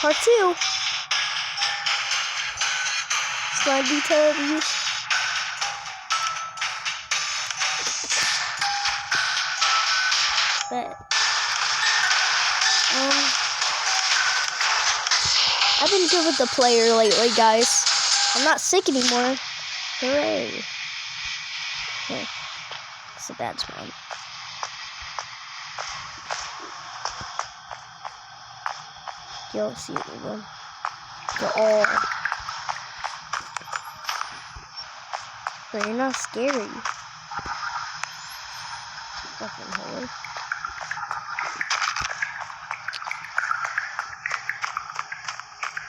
Part 2. Slimy Tubbies. But I've been good with the player lately, guys. I'm not sick anymore. Hooray. Okay. It's a bad spawn. Yo, see what we're doing. Go. But you're not scary. Fucking hole.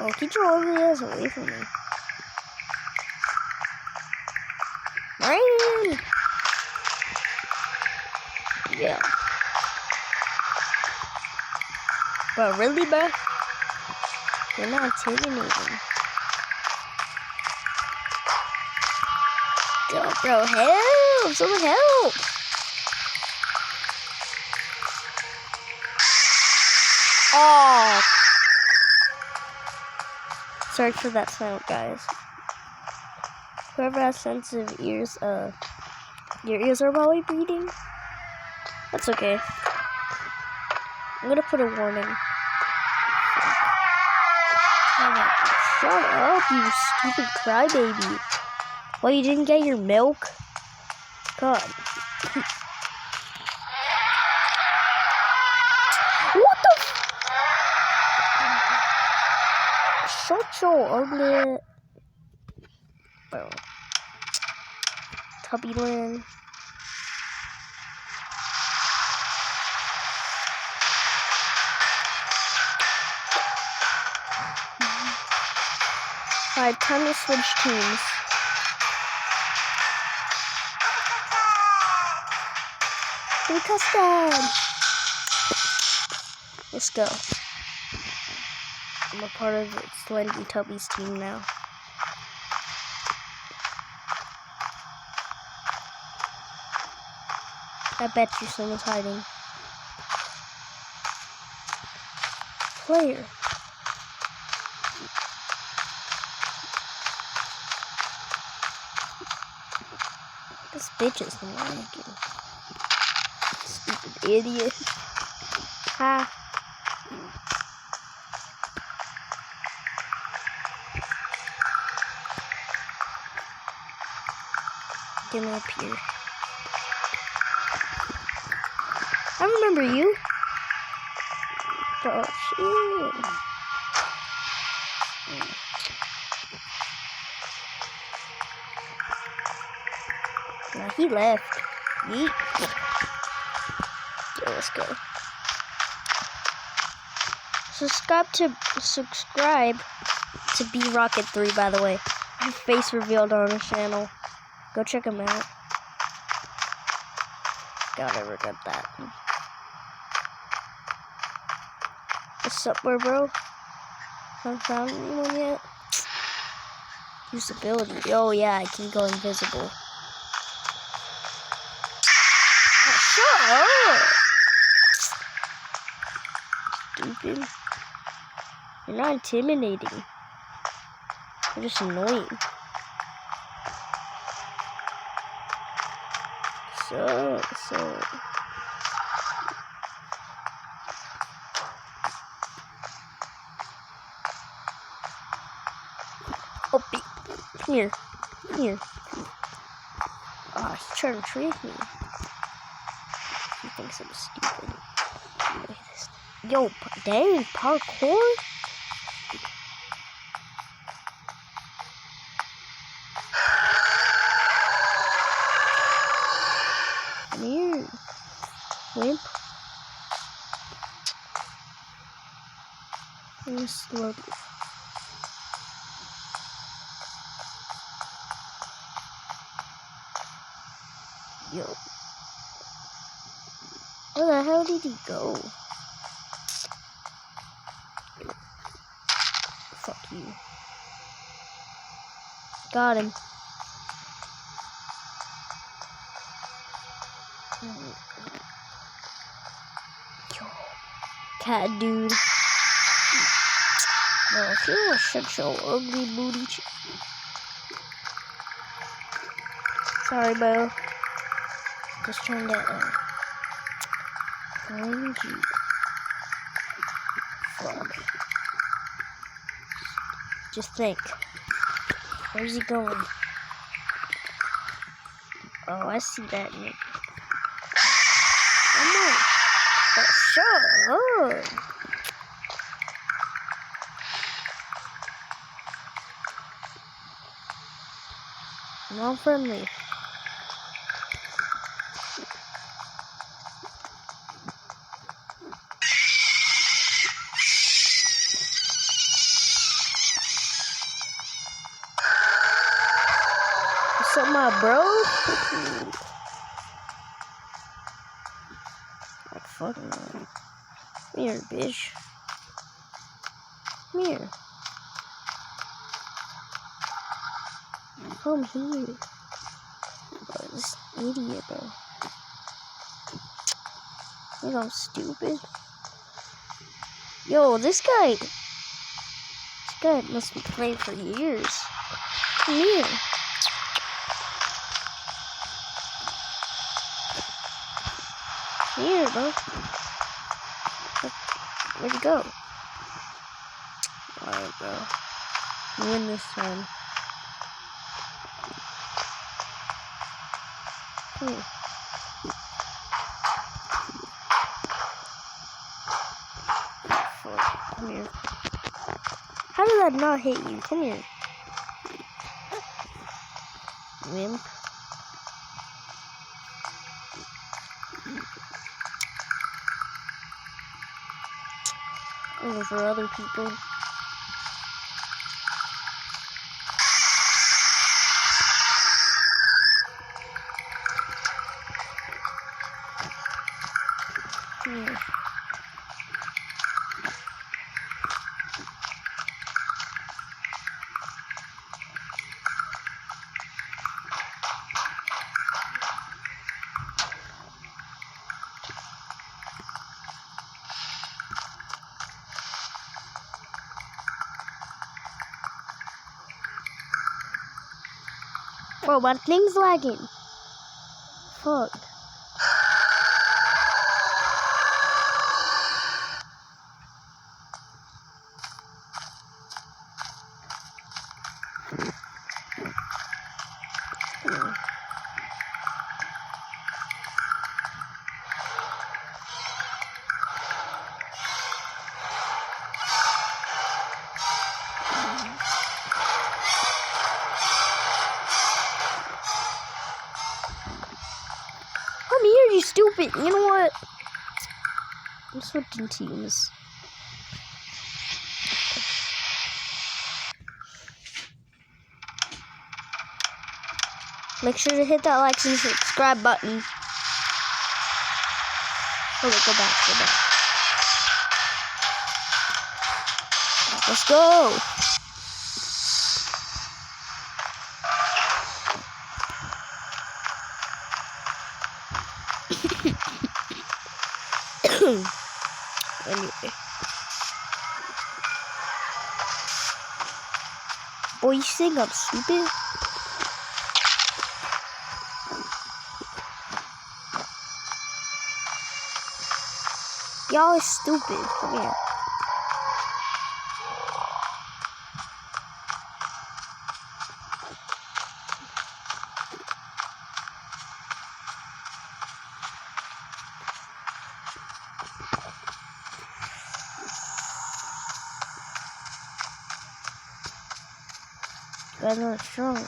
Oh, keep your ugly ass away from me. Rain! Yeah. But really, bro? You're not intimidating. Yo, bro, help! Someone help! Oh! Sorry for that sound, guys. Whoever has sensitive ears, your ears are probably bleeding. That's okay. I'm gonna put a warning. Shut up, you stupid crybaby. Well, you didn't get your milk? God. What the Shut your ugly... Oh. Tubbyland. Alright, time to switch teams. Custard. Let's go. I'm a part of the Slimy Tubbies team now. I bet you someone's hiding. Player. This bitch is lagging. Stupid idiot. Ha. Get me up here. I remember you. Oh, shit. Nah, he left. Yeet. Yo, let's go. Subscribe to B-Rocket3, by the way. His face revealed on his channel. Go check him out. Gotta regret that. What's up, bro? Haven't found anyone yet? Usability. Oh, yeah, I can go invisible. Shut up! Stupid. You're not intimidating. You're just annoying. So. Oh, come here. Oh, he's trying to trick me. He thinks I'm stupid. Look at this. Yo, dang, parkour? Weird. Wimp. Slowly. Yo. Where the hell did he go? Fuck you. Got him. Yo. Cat dude. No, if you want to shut your ugly booty. Sorry, bro. Just trying to find you. Fuck. Just think. Where's he going? Oh, I see that nigga. Come on. Shut up. Not friendly. What's up, my bro? Like, fucking no. Come here, bitch. Come here. Come here. Bro, this idiot, bro. You know I'm stupid. Yo, this guy must be playing for years. Come here. Here, bro. Where'd you go? Alright, bro. You win this time. Come here. Fuck. Come here. How did that not hit you? Come here. Wimp. Over for other people. Here. Bro, my thing's lagging. Fuck. Come here, you stupid. You know what? I'm switching teams. Make sure to hit that like and subscribe button. Okay, go back, go back. Let's go. Anyway. Boy, you think I'm stupid? Y'all are stupid. Come here. You guys are strong.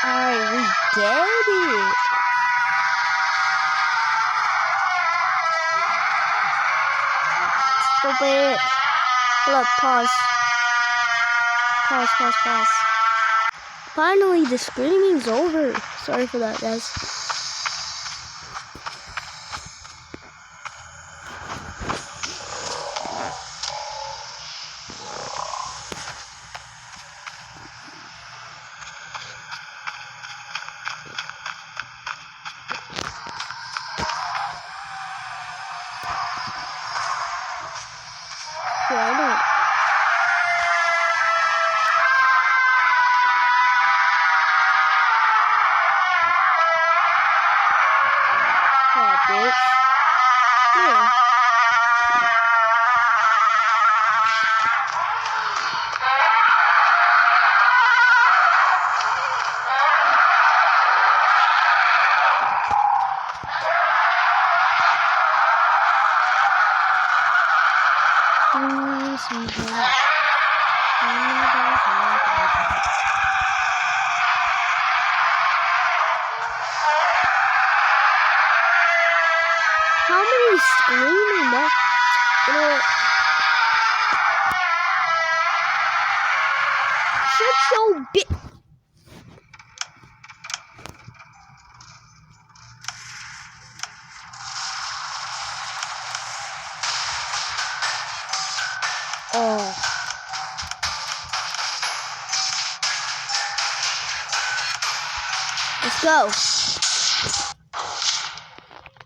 Alright, we get it. Stupid. Hold up, pause. Pause. Finally, the screaming's over. Sorry for that, guys. Yeah, I know. Yeah, bitch. Yeah. How many screaming, man? You know what? Shut your bit. Oh. Let's go.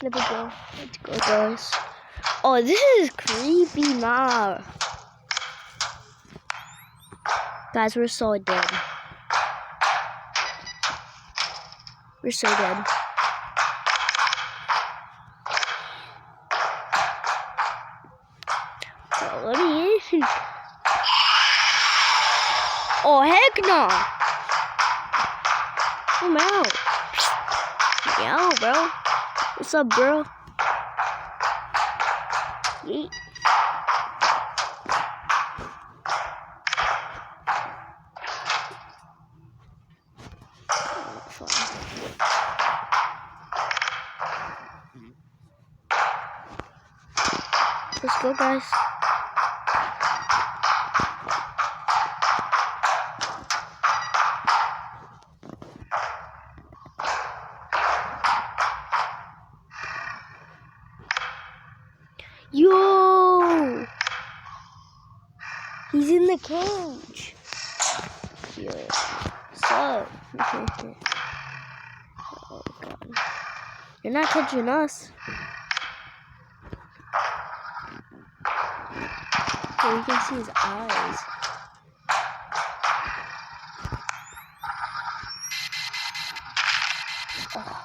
There we go. Let's go, guys. Oh, this is creepy now. Guys, we're so dead. We're so dead. Oh, let me in. Oh, heck no. I'm out. Yeah, bro. What's up, bro? Yeet. Let's go, guys. Yo! He's in the cage. Yo. What's up? Oh, God. You're not catching us. So you can see his eyes. Oh.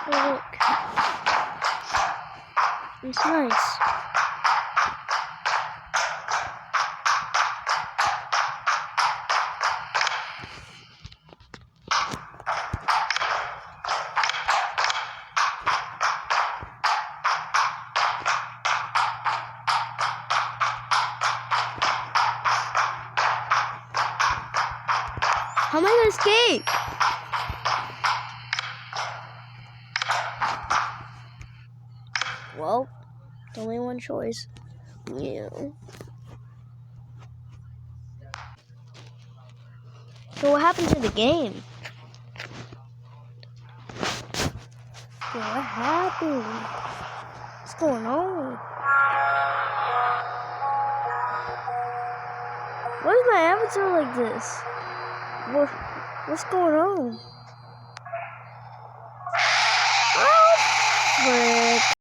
Oh, look. It's nice. How am I gonna escape? Well, there's only one choice. Yeah. So what happened to the game? Yo, what happened? What's going on? Why is my avatar like this? What's going on? Oh, frick.